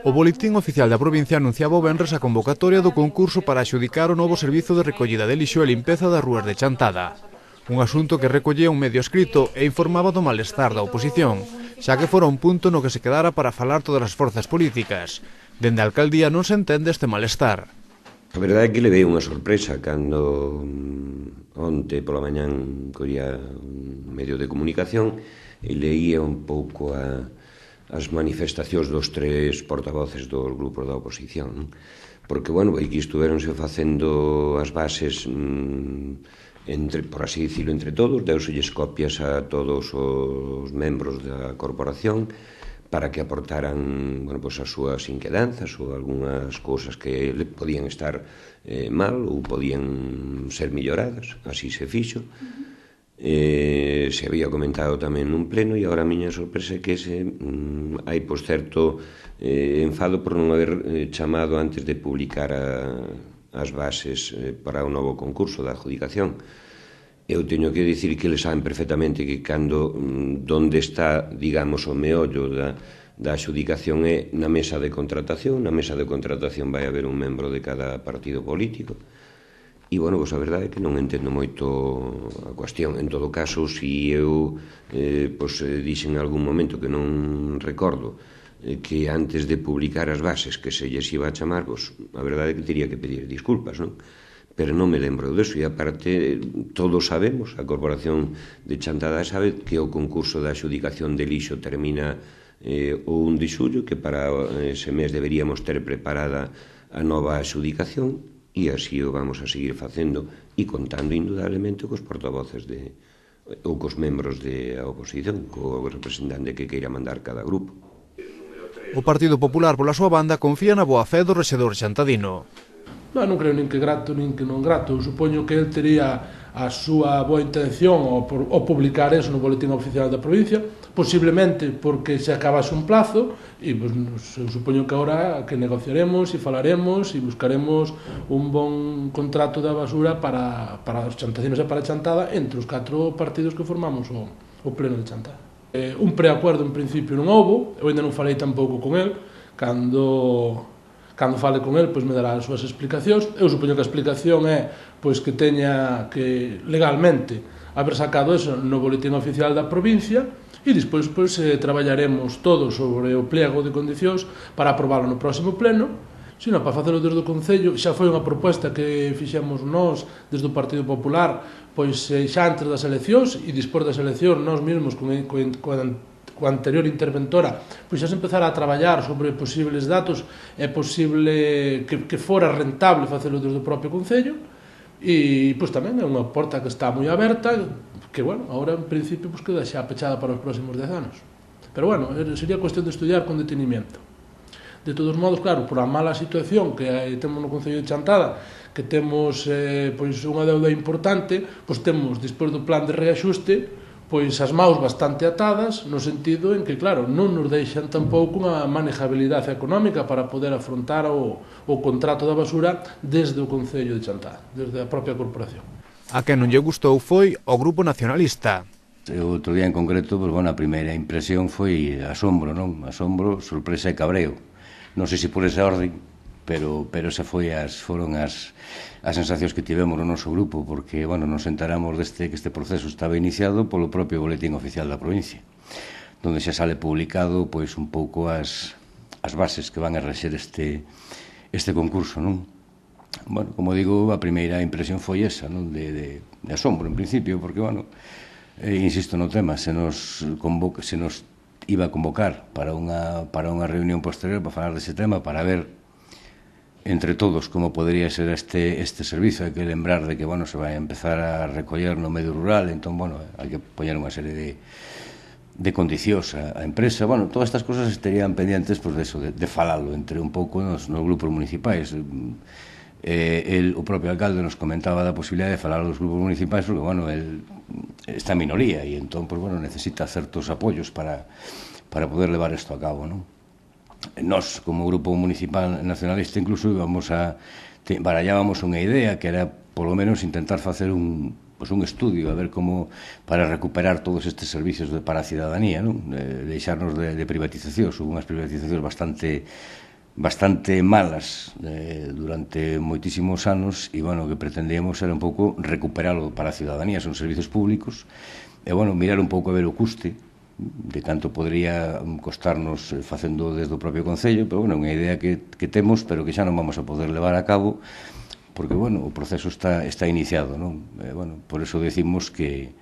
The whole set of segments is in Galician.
O Boletín Oficial da provincia anunciaba o venres a convocatoria do concurso para axudicar o novo servizo de recollida de lixo e limpeza das rúas de Chantada. Un asunto que recollía un medio escrito e informaba do malestar da oposición, xa que fora un punto no que se quedara para falar todas as forzas políticas. Dende a alcaldía non se entende este malestar. A verdade é que levei unha sorpresa cando onte pola mañán collía un medio de comunicación e leía un pouco as manifestacións dos tres portavoces dos grupos da oposición, porque, bueno, aquí estuveronse facendo as bases por así dicilo, entre todos, deuselles copias a todos os membros da corporación para que aportaran, bueno, pues, as súas inquedanzas ou algunhas cousas que podían estar mal ou podían ser melloradas, así se fixo. Se había comentado tamén nun pleno e agora a miña sorpresa é que hai, pois, certo enfado por non haber chamado antes de publicar as bases para o novo concurso da adjudicación. Eu teño que dicir que eles saben perfectamente que cando donde está, digamos, o meollo da adjudicación é na mesa de contratación. Na mesa de contratación vai haber un membro de cada partido político. E, bueno, pois a verdade é que non entendo moito a cuestión. En todo caso, se eu dixen en algún momento que non recordo que antes de publicar as bases que se lles iba a chamar, pois a verdade é que teria que pedir disculpas, non? Pero non me lembro deso, e aparte todos sabemos, a Corporación de Chantada sabe que o concurso da adxudicación de lixo termina o 1 de xullo, que para ese mes deberíamos ter preparada a nova adxudicación, e así o vamos a seguir facendo e contando indudablemente cos portavoces ou cos membros da oposición, co representante que queira mandar cada grupo. O Partido Popular, pola súa banda, confía na boa fe do rexedor xantadino. Non creo nin que grato nin que non grato. Supoño que el tería a súa boa intención ao publicar eso no Boletín Oficial da provincia, posiblemente porque se acabase un plazo, e pues, supoño que agora que negociaremos e falaremos e buscaremos un bon contrato da basura para os chantadinos e para a Chantada entre os 4 partidos que formamos o pleno de Chantada. Un preacuerdo en principio non houbo, eu ainda non falei tampouco con el, cando fale con el, pois me dará as súas explicacións. Eu supoño que a explicación é pois que teña que legalmente haber sacado eso no Boletín Oficial da provincia e despois pois traballaremos todos sobre o pliego de condicións para aprobalo no próximo pleno. Sino para facelo desde o Concello, xa foi unha proposta que fixemos nós desde o Partido Popular, pois xa antes das eleccións e despois das eleccións nós mesmos coa anterior interventora, pois xa se empezara a traballar sobre posibles datos, é posible que fora rentable facelo desde o propio Concello, e pois tamén é unha porta que está moi aberta, que, bueno, agora en principio pois queda xa pechada para os próximos 10 anos. Pero, bueno, sería cuestión de estudiar con detenimiento. De todos modos, claro, por a mala situación que temos no Concello de Chantada, que temos pois unha deuda importante, pois temos, despois do plan de reaxuste, pois as maus bastante atadas, no sentido en que, claro, non nos deixan tampouco unha manejabilidade económica para poder afrontar o contrato da basura desde o Concello de Chantada, desde a propia corporación. A quen non lle gustou foi o Grupo Nacionalista. O outro día en concreto, pois, bueno, a primeira impresión foi asombro, non? Asombro, sorpresa e cabreo. Non sei se por esa orden, pero esa foron as sensacións que tivemos no noso grupo, porque, bueno, nos enteramos que este proceso estaba iniciado polo propio Boletín Oficial da provincia, donde xa sale publicado, pois, un pouco as bases que van a rexer este concurso, non? Bueno, como digo, a primeira impresión foi esa, non? De asombro, en principio, porque, bueno, insisto no tema, se nos iba a convocar para unha reunión posterior para falar dese tema, para ver entre todos como podría ser este servizo. Hai que lembrar de que, bueno, se vai a empezar a recoller no medio rural, entón, bueno, hai que poñer unha serie de condicións á empresa. Bueno, todas estas cosas estarían pendientes, pois, de falalo entre un pouco nos grupos municipais. O propio alcalde nos comentaba da posibilidade de falar dos grupos municipais, porque, bueno, el está en minoría e entón, pues, bueno, necesita certos apoios para poder levar isto a cabo, non? Nós, como grupo municipal nacionalista, incluso barallábamos unha idea que era, polo menos, intentar facer un un estudio a ver como para recuperar todos estes servicios para a cidadanía, non? Deixarnos de privatizacións, houve unhas privatizacións bastante malas durante moitísimos anos e, bueno, o que pretendíamos era un pouco recuperalo para a cidadanía, son servicios públicos e, bueno, mirar un pouco a ver o custe de canto podría costarnos facendo desde o propio Concello, pero, bueno, unha idea que temos, pero que xa non vamos a poder levar a cabo porque, bueno, o proceso está iniciado, non? Bueno, por eso decimos que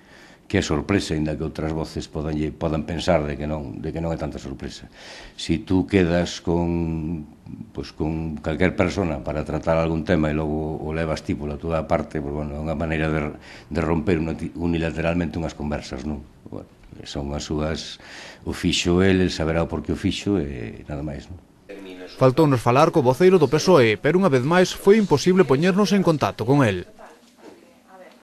é sorpresa, ainda que outras voces podan pensar de que non é tanta sorpresa. Si tú quedas con calquer persona para tratar algún tema e logo o levas ti pola túa parte, é unha maneira de romper unilateralmente unhas conversas, non? Bueno, son as súas, o fixo el saberá o porqué o fixo e nada máis, non? Faltounos falar co voceiro do PSOE, pero unha vez máis foi imposible poñernos en contacto con el.